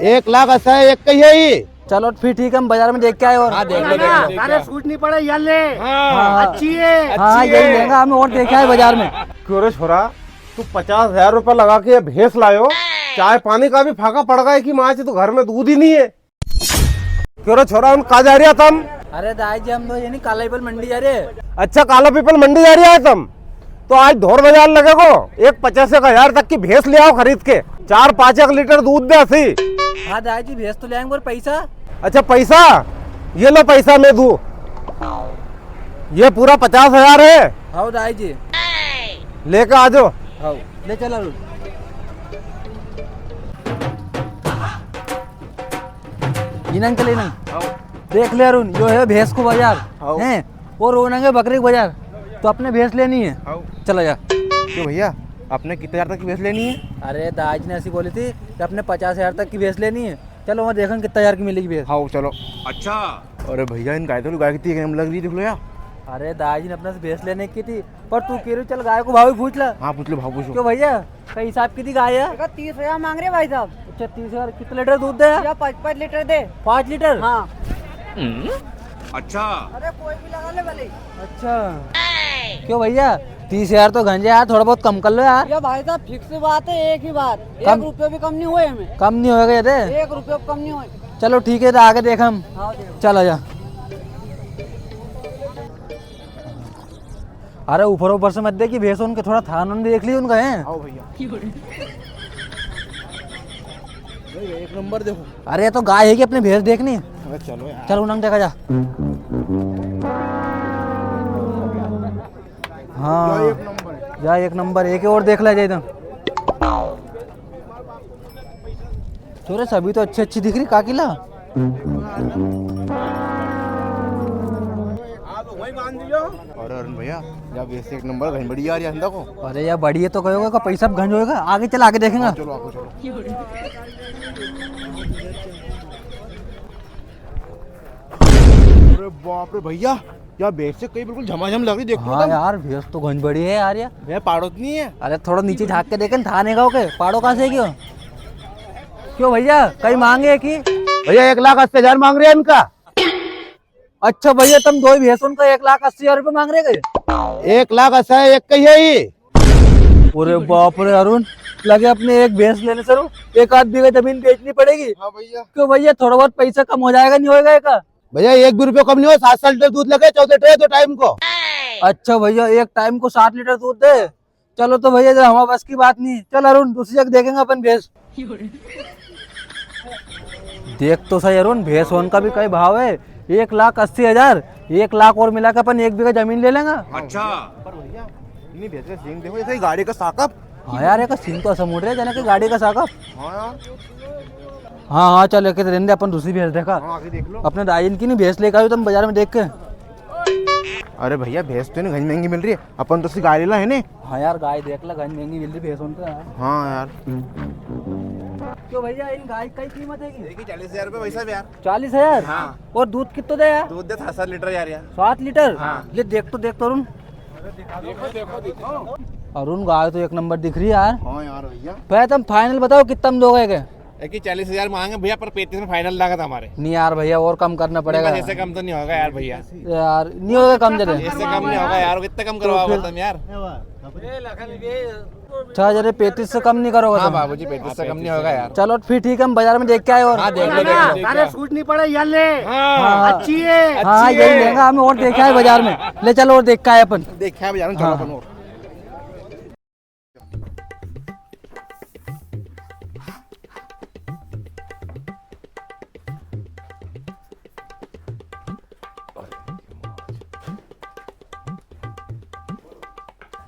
1,80,000 है, एक का ही है ये। चलो फिर ठीक है, हम बाजार में देख के आए और हाँ देख लो, अरे सूट नहीं पड़े यार ले। हाँ अच्छी है। हाँ यही लेंगे हमें और देखे आए बाजार में। क्यों रे छोरा, तू 50,000 रुपए लगा के ये भैंस लायो, चाय पानी का भी फाका पड़ गया कि माँ तो घर में दूध ही नहीं है। क्यों रे छोरा, उन कहा जा रही है तुम? अरे दाई जी हम तो ये नहीं काला पीपल मंडी जा रहे। अच्छा, काला पीपल मंडी जा रही है तुम? तो आज ढोर बाजार लगेगो, एक 85,000 तक की भैंस ले आओ खरीद के, 4-5 लीटर दूध दे ऐसी। हाँ दाई जी भेज तो ले आएंगे और पैसा। अच्छा पैसा, ये लो पैसा मैं दूं, ये पूरा 50,000 है, हाँ दाई जी लेकर आ जाओ। हाँ ले चलो। इनंग चले इनंग देख ले अरुण, जो है भैंस को बाजार है और रोनेंगे बकरी को बाजार, तो अपने भैंस लेनी है। चला जा। क्यों भैया, आपने कितने हजार तक की भैंस लेनी है? अरे दाज ने ऐसी बोली थी कि अपने 50,000 तक की भैंस लेनी है। चलो वहाँ देखें कितना हजार की मिलेगी भैंस। हाँ चलो। अच्छा, अरे भैया इन गाय तो गाय कितनी लग रही, देख लो यार। अरे दाज ने अपने से भैंस लेने की थी, पर तू कह रही चल गाय को भाव ही पूछ ला। हाँ पूछ लो, भाव पूछो। क्यों भैया, कई हिसाब की थी गाय है? 30,000 मांग रहे भाई साहब। अच्छा 30,000, कितने लीटर दूध दे? 5-5 लीटर दे। 5 लीटर? हाँ। अच्छा, अरे कोई भी लगा ले भले। अच्छा क्यों भैया, 30,000 तो गंजे यार, थोड़ा बहुत कम कर लो यार। या भाई साहब फिक्स बात है, एक ही बात, कम? 1 रुपये भी कम नहीं हुए हमें। कम नहीं होगा ये दे? 1 रुपये कम नहीं हुए। चलो ठीक है, तो आगे देख हम। हाँ देखो। चल आजा। अरे ऊपर ऊपर से मत दे कि भैंस उनके थोड़ा थान उन देख ली उनका है। आओ भैया, एक नंबर देखो। अरे ये तो गाय है कि अपने भैंस देखनी। अरे चलो यार। चल उनंग देखा जा। हाँ एक नंबर। जा एक नंबर, एक और देख ला जाए तो। छोरे सभी तो अच्छी अच्छी दिख रही, काकिला। अरे अरुण भैया, या भैंस एक नंबर घनी बड़ी आ रही है अंदर को। अरे यार बढ़िया तो कहोगे का पैसा गंज होएगा। आगे चल, आगे देखेंगे। चलो आपको चलो। अरे बाप रे भैया, यार भैंस से कहीं बिल्कुल झमाझम लग रही, देखो। हाँ यार भैंस तो गंज बड़ी है यार। भैया पाड़ो तो नहीं है? अरे थोड़ा नीचे झाँक के देखें, थाने का के पाड़ो कहाँ से क्यों? क्यों भैया, कहीं मांगे की? भैया 1,80,000 मांग रहे हैं इनका। अच्छा भैया, तुम दो भैंस उनका 1,80,000 रुपये मांग रहे गए? 1,80,000 है, एक का ही है ये। अरे बाप रे अरुण, लगे अपने एक भैंस लेने से एक आध बीघा जमीन बेचनी पड़ेगी। हाँ भैया। क्यों भैया, थोड़ा बहुत पैसा कम हो जाएगा, नहीं होएगा एक? भैया 1 भी रुपया कम नहीं हो, 7 लीटर दूध लगे, 14 ट्रे दो टाइम को। अच्छा भैया, एक टाइम को 7 लीटर दूध दे? चलो तो भैया जरा हमारे बस की बात नहीं। चल अरुण, दूसरी जगह देखेंगे अपन भैंस। देख तो सही अरुण, भैंस उनका भी कई भाव है, 1,80,000। 1 लाख और मिला के अपन 1 बीघा जमीन ले लेंगे। अच्छा, पर भैया इतनी भैंस का सींग देखो, जैसे गाड़ी का साकप। हाँ यार, एक सीन तो ऐसा मुड़ रहा है जाने की गाड़ी का साका। हाँ यार। हाँ हाँ चल, एक रहने दे, अपन दूसरी भैंस देखा। हाँ आगे देख लो। अपने दाइन की नहीं भैंस लेकर आयो तुम बाजार में देख के। अरे भैया भैंस तो घनी महंगी मिल रही है, अपन तो उसकी गाय ले ला है ने। हाँ यार गाय देख ला, गंज महंगी मिल रही भैंस उनका। हाँ यार। क्यों भैया, इन गाय की कीमत है? 40,000 रुपए पैसा यार। 40,000? हाँ। और दूध कितना दे यार? दूध दे 7 लीटर यार। 7 लीटर? हाँ। ये देख तो अरुण। अरुण गाय तो एक नंबर दिख रही है यार। हाँ यार भैया। भैया तुम फाइनल बताओ कितना में दोगे के? 40,000 मांगे भैया, पर 35 में फाइनल लागत हमारे। नहीं यार भैया, और कम करना पड़ेगा। इससे कम तो नहीं होगा यार भैया, यार नहीं होगा कम जरे? इससे कम नहीं होगा यार, कितना कम करवाओगे तुम यार? अच्छा जरे 35 से कम नहीं करोगे हाँ तुम? बाबूजी 35 से कम नहीं होगा यार। चलो फिर ठीक है, हम बाजार में देख के आए और। हाँ देख लो, अरे सूट नहीं पड़े यार ले। हाँ अच्छी है। हाँ यही लेंगे हमें, और देख के आए बाजार में। ले चलो और देख के आए अपन। देखा है बाजार में, चलो अपन और।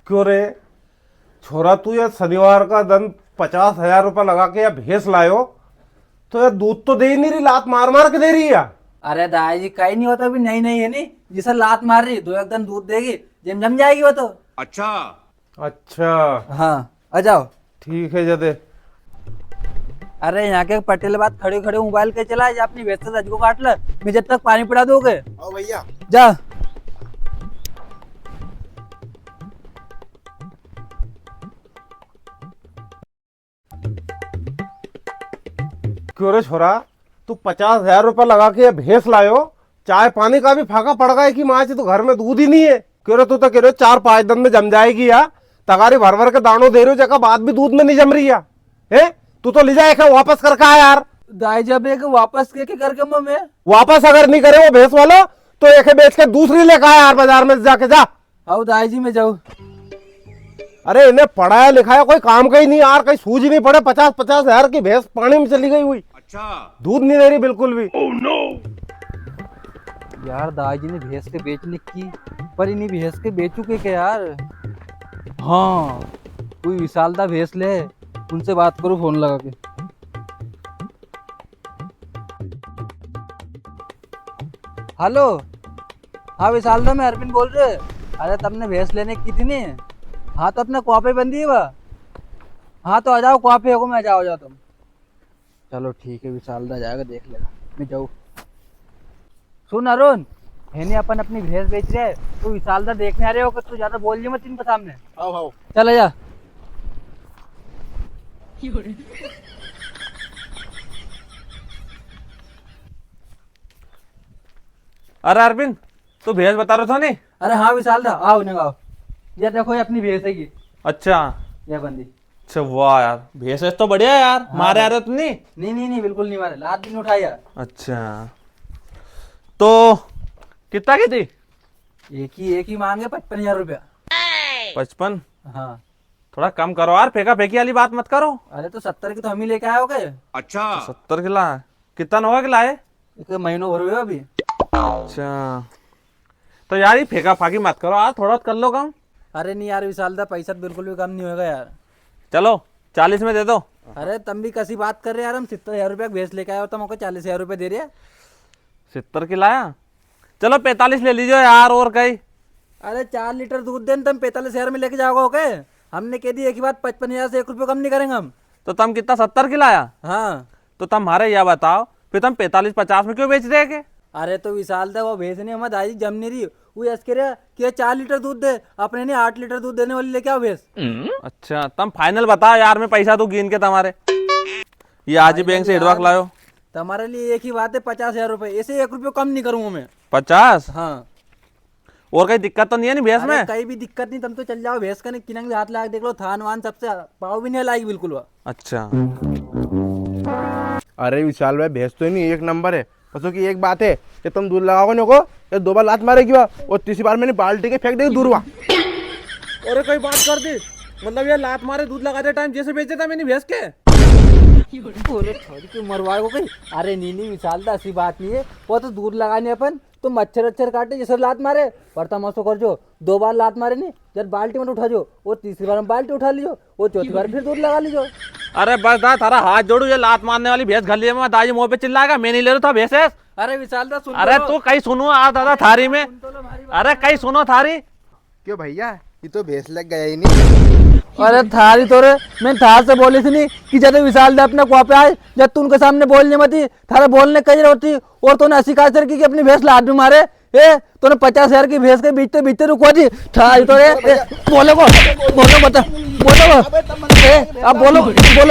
क्यों रे छोरा, तू ये शनिवार का दिन 50,000 रुपए लगा के या भैंस लायो, तो यार दूध तो दे ही नहीं रही, लात मार मार के दे रही है। अरे दाई जी कहीं नहीं होता, अभी नहीं नहीं है नहीं, जिसे लात मार रही 2 दिन दूध देगी, जम जाएगी वो तो। अच्छा। हाँ आ जाओ। ठीक है जदे। अरे यहाँ के पटेल बात खड़े खड़े मोबाइल के चला जा, अपनी भैंस से को काट ले, मैं जब तक पानी पिला दोगे। आओ भैया। जा। क्यों रे छोरा, तू 50,000 रुपये लगा के ये भैंस लायो, चाय पानी का भी फाका पड़ गया कि माँ तो घर में दूध ही नहीं है। क्यों रे तू तो कह रहे 4-5 दिन में जम जाएगी या तगारी भर भर के दानों दे रहे हो, जगह बात भी दूध में नहीं जम रही है। तू तो ले जाए वापस करके आ यार। दाई जब एक वापस के करके मैं वापस अगर नहीं करे वो भैंस वाला तो एक बेच के दूसरी लेकर आया यार बाजार में जाके जा। आओ दाई जी मैं जाऊँ। अरे इन्हें पढ़ाया लिखाया कोई काम का ही नहीं यार, कहीं सूझ नहीं पड़े। 50,000 की भैंस पानी में चली गई हुई। अच्छा, दूध नहीं दे रही बिल्कुल भी। यार दाई जी ने भैंस के बेचने की, पर इन्हीं भैंस के बेचू के क्या यार। हाँ, कोई विशालदा भैंस ले, उनसे बात करो फोन लगा के। हेलो, हाँ विशालदा, मैं अरविंद बोल रहे। अरे तुमने भैंस लेने की थी नहीं? हाँ तो अपने कुआ पे बंदी है वह। हाँ तो आ जाओ कुआ पे हो, मैं जाओ जाओ तुम। चलो ठीक है, विशालदा जाएगा देख लेगा, मैं जाऊँ। सुन अरुण, है अपन अपनी भैंस बेच रहे, तो विशालदा देखने आ रहे हो कि तू ज्यादा बोल मत इनके सामने। आओ चल जा। अरे अरविंद, तू भैंस बता रहा था नहीं? अरे हाँ विशालदा, आओ ना आओ। ये देखो ये अपनी भैंस है की, अच्छा ये बंदी। अच्छा, वाह यार, भैंस तो बढ़िया है यार। मारे आ रहे हो तुम नहीं? नहीं बिल्कुल नहीं मारे, लात भी नहीं उठाई यार। अच्छा, तो कितना की थी? एक ही मांगे 55,000 रुपया। 55? हाँ। थोड़ा कम करो यार, फेंका फेंकी वाली बात मत करो। अरे तो 70 की तो हम ही लेके आए हो गए। 70 किला? कितना होगा किला है? एक महीनों भर हुए अभी। अच्छा, तो यार ये फेंका फाकी मत करो यार, थोड़ा कर लो कम। अरे नहीं यार विशालदा, पैसा बिल्कुल भी कम नहीं होगा यार। चलो 40 में दे दो। अरे तुम भी कैसी बात कर रहे यार, हम 70,000 रुपया भैंस लेके आए हो, तुम हमको 40,000 रुपये दे रहे हैं। 70 की लाया? चलो 45 ले लीजिए यार, और कहीं। अरे 4 लीटर दूध दें तुम 45,000 में लेके जाओगे ओके? हमने कह दी एक ही बात, 55,000 से 1 रुपये कम नहीं करेंगे हम। तो तुम कितना 70 की लाया? हाँ। तो तुम हमारे यह बताओ, फिर तुम 45-50 में क्यों बेच रहे हैं? अरे तो विशालदा, वो भैंस नहीं हमारी दाई जम नहीं रही, वो ऐसे कह रहा कि 4 लीटर दूध दे, अपने ने 8 लीटर दूध देने वाली लेके आओ भैंस। अच्छा, तुम फाइनल बताओ यार, मैं पैसा तो गिन के तुम्हारे ये आज ही बैंक से एडवांस लायो। तुम्हारे लिए एक ही बात है, 50,000 रुपये, ऐसे 1 रुपये कम नहीं करूंगा मैं। 50? हाँ। और कहीं दिक्कत तो नहीं है नहीं भैंस में? कहीं भी दिक्कत नहीं, तुम तो चल जाओ भैंस का, नहीं किनंग हाथ लगा देख लो, थान वान सबसे पाव भी नहीं लाएगी बिल्कुल वो। अच्छा, अरे विशाल भाई, भैंस तो नहीं एक नंबर है, बसों की एक बात है कि तुम दूध लगाओगे ना को ये 2 बार लात मारेगी और तीसरी बार मैंने बाल्टी के फेंक देगी दूर वहाँ। और कोई बात कर दी, मतलब ये लात मारे दूध लगाते टाइम जैसे बेच देता मैंने भैंस के। मरवाए को कहीं? अरे नहीं विशालदा, ऐसी बात नहीं है, वो तो दूध लगाने अपन तो मच्छर अच्छर काटे जैसे लात मारे, बर्तन मसो कर जो 2 बार लात मारे नहीं, जब बाल्टी में उठा जो, वो तीसरी बार में बाल्टी उठा लियो, वो चौथी बार फिर दूध लगा लीजो। अरे बस दा, तारा हाथ जोड़ू, ये लात मारने वाली भैंस घर लिए मैं दाई मुंह पे चिल्लाएगा, मैं नहीं ले रहा था भैंस। अरे विशालदा सुन। अरे तू कहीं सुनो आ दादा थारी में, अरे कहीं सुनो थारी। क्यों भैया, ये तो भैंस लग गया ही नहीं। अरे थारी तो रे, मैं थार से बोली थी नहीं कि जब विशालदा अपने कुआ पे आए, जब तू उनके सामने बोलने मत थी, थारा बोलने कहीं होती, और तूने 80 कासर की अपनी भैंस लात में मारे। तूने 50,000 की भैंस के बीचते रुकवा दी थारी तो रे। बोलो बता, बोलो अब बोलो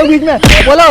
बीच में, बोलो।